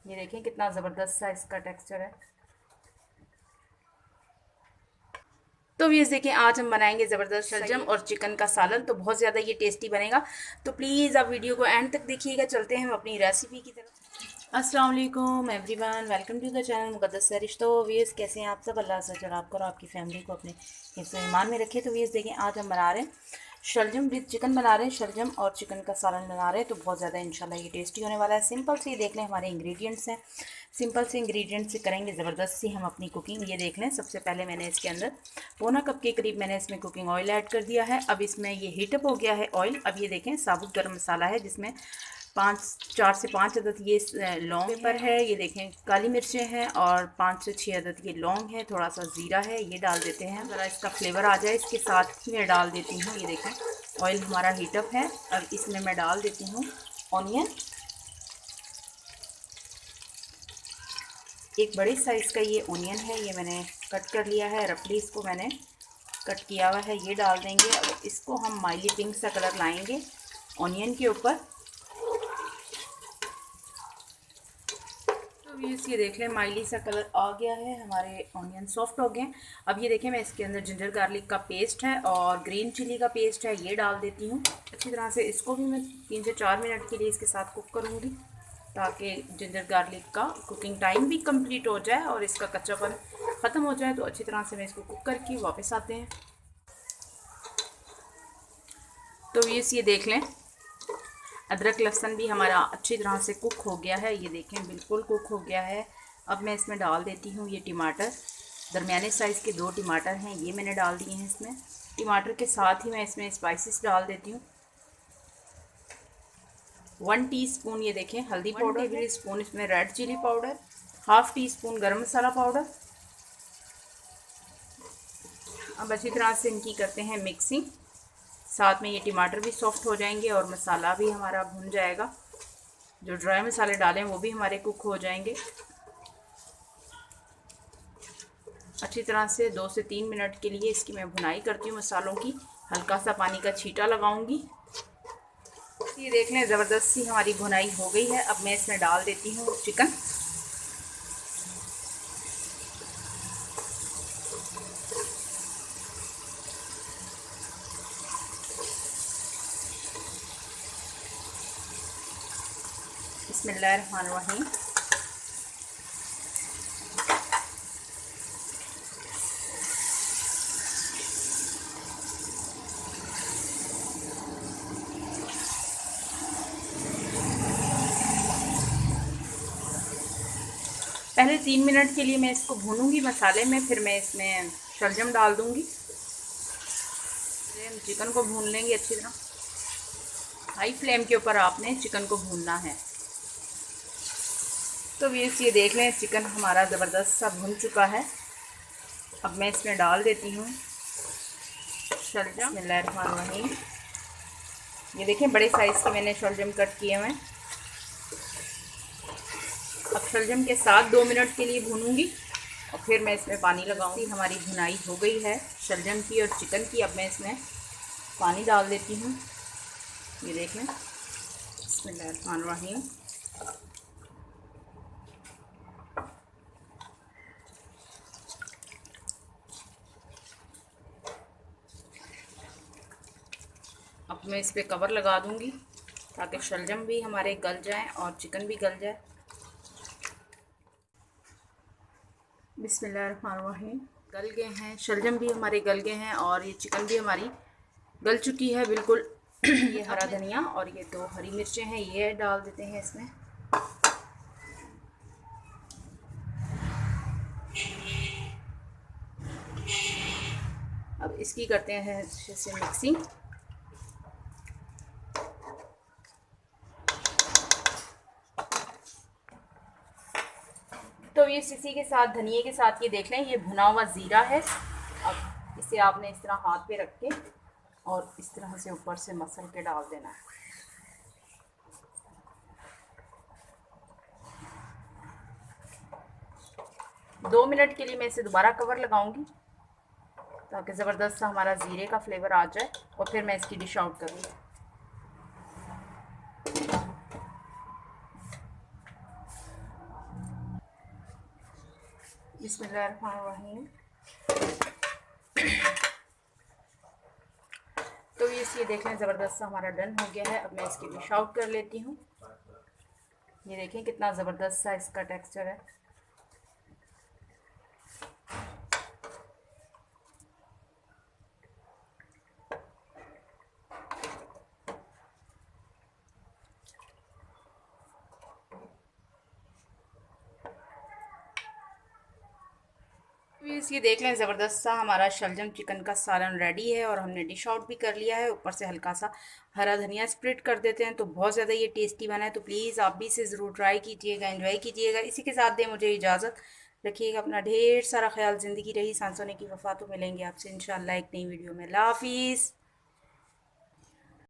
ये देखें कितना ज़बरदस्त सा इसका टेक्सचर है। तो व्यूअर्स देखें, आज हम बनाएंगे ज़बरदस्त शलजम और चिकन का सालन। तो बहुत ज़्यादा ये टेस्टी बनेगा, तो प्लीज़ आप वीडियो को एंड तक देखिएगा। चलते हैं हम अपनी रेसिपी की तरफ। अस्सलाम वालेकुम everyone, welcome to the channel Muqaddas Sarish. तो व्यूअर्स कैसे हैं आप सब? अल्लाह से आप और आपकी फैमिली को अपने हिफ्ज़ व ईमान में रखे। तो व्यूअर्स देखें, आज हम बना रहे हैं शलजम विद चिकन बना रहे हैं, शलजम और चिकन का सालन बना रहे हैं। तो बहुत ज़्यादा इंशाल्लाह ये टेस्टी होने वाला है। सिंपल से ये देख लें हमारे इंग्रेडिएंट्स हैं, सिंपल से इंग्रेडिएंट्स से करेंगे ज़बरदस्त सी हम अपनी कुकिंग। ये देख लें, सबसे पहले मैंने इसके अंदर पौना कप के करीब मैंने इसमें कुकिंग ऑयल ऐड कर दिया है। अब इसमें ये हीटअप हो गया है ऑयल। अब ये देखें साबुत गर्म मसाला है, जिसमें 4 से 5 अदद ये लौंग पेपर है, ये देखें काली मिर्चें हैं, और 5 से 6 अदद ये लौंग है, थोड़ा सा ज़ीरा है, ये डाल देते हैं ज़रा इसका फ्लेवर आ जाए। इसके साथ ही मैं डाल देती हूँ, ये देखें ऑयल हमारा हीटअप है। अब इसमें मैं डाल देती हूँ ऑनियन। एक बड़े साइज़ का ये ऑनियन है, ये मैंने कट कर लिया है रफली, इसको मैंने कट किया हुआ है, ये डाल देंगे। अब इसको हम माइली पिंक सा कलर लाएंगे ऑनियन के ऊपर। तो ये देख लें माइली सा कलर आ गया है, हमारे ऑनियन सॉफ्ट हो गए। अब ये देखें मैं इसके अंदर जिंजर गार्लिक का पेस्ट है और ग्रीन चिली का पेस्ट है, ये डाल देती हूँ अच्छी तरह से। इसको भी मैं 3 से 4 मिनट के लिए इसके साथ कुक करूँगी, ताकि जिंजर गार्लिक का कुकिंग टाइम भी कंप्लीट हो जाए और इसका कच्चापन ख़त्म हो जाए। तो अच्छी तरह से मैं इसको कुक करके वापस आते हैं। तो ये देख लें अदरक लहसुन भी हमारा अच्छी तरह से कुक हो गया है, ये देखें बिल्कुल कुक हो गया है। अब मैं इसमें डाल देती हूँ ये टमाटर, दरमियाने साइज़ के 2 टमाटर हैं, ये मैंने डाल दिए हैं इसमें। टमाटर के साथ ही मैं इसमें स्पाइसेस डाल देती हूँ। 1 टीस्पून ये देखें हल्दी पाउडर, 1 टेबल स्पून इसमें red chili powder, half teaspoon garam masala powder. अब अच्छी तरह से इनकी करते हैं मिक्सिंग, साथ में ये टमाटर भी सॉफ्ट हो जाएंगे और मसाला भी हमारा भुन जाएगा। जो ड्राई मसाले डालें वो भी हमारे कुक हो जाएंगे। अच्छी तरह से 2 से 3 मिनट के लिए इसकी मैं भुनाई करती हूँ मसालों की, हल्का सा पानी का छींटा लगाऊंगी। ये देख लें ज़बरदस्त सी हमारी भुनाई हो गई है। अब मैं इसमें डाल देती हूँ चिकन। बिस्मिल्लाहिर्रहमानिर्रहीम। पहले 3 मिनट के लिए मैं इसको भूनूंगी मसाले में, फिर मैं इसमें शलजम डाल दूंगी। हम चिकन को भून लेंगे अच्छी तरह, हाई फ्लेम के ऊपर आपने चिकन को भूनना है। तो ये देख लें चिकन हमारा ज़बरदस्त सा भुन चुका है। अब मैं इसमें डाल देती हूँ शलजम। बिस्मिल्लाहिर्रहमानिर्रहीम। ये देखें बड़े साइज़ के मैंने शलजम कट किए हुए हैं। अब शलजम के साथ 2 मिनट के लिए भूनूंगी और फिर मैं इसमें पानी लगाऊंगी। हमारी भुनाई हो गई है शलजम की और चिकन की। अब मैं इसमें पानी डाल देती हूँ, ये देख लें। बिस्मिल्लाहिर्रहमानिर्रहीम। अब मैं इस पर कवर लगा दूंगी ताकि शलजम भी हमारे गल जाएं और चिकन भी गल जाए। बिस्मिल्लाहिर्रहमानिर्रहीम। गल गए हैं, शलजम भी हमारे गल गए हैं और ये चिकन भी हमारी गल चुकी है बिल्कुल। ये हरा धनिया और ये 2 हरी मिर्चें हैं, ये डाल देते हैं इसमें। अब इसकी करते हैं अच्छे से मिक्सिंग। तो ये इसी के साथ धनिए के साथ ये देख लें ये भुना हुआ ज़ीरा है। अब इसे आपने इस तरह हाथ पे रख के और इस तरह से ऊपर से मसल के डाल देना है। 2 मिनट के लिए मैं इसे दोबारा कवर लगाऊंगी ताकि ज़बरदस्त सा हमारा ज़ीरे का फ्लेवर आ जाए और फिर मैं इसकी डिश आउट करूँगी। बिस्मिल्लाहिर्रहमानिर्रहीम। तो ये देख लें, ज़बरदस्त सा हमारा डन हो गया है। अब मैं इसकी डिश आउट कर लेती हूँ। ये देखें कितना ज़बरदस्त सा इसका टेक्सचर है। ये देख लें, ज़बरदस्त सा हमारा शलजम चिकन का सालन रेडी है और हमने डिश आउट भी कर लिया है। ऊपर से हल्का सा हरा धनिया स्प्रेड कर देते हैं तो बहुत ज़्यादा ये टेस्टी बना है। तो प्लीज़ आप भी इसे ज़रूर ट्राई कीजिएगा, एंजॉय कीजिएगा। इसी के साथ दें मुझे इजाज़त। रखिएगा अपना ढेर सारा ख्याल। ज़िंदगी रही सांसों की वफ़ा। तो मिलेंगे आपसे इंशाल्लाह एक नई वीडियो में। अल्लाह हाफिज़।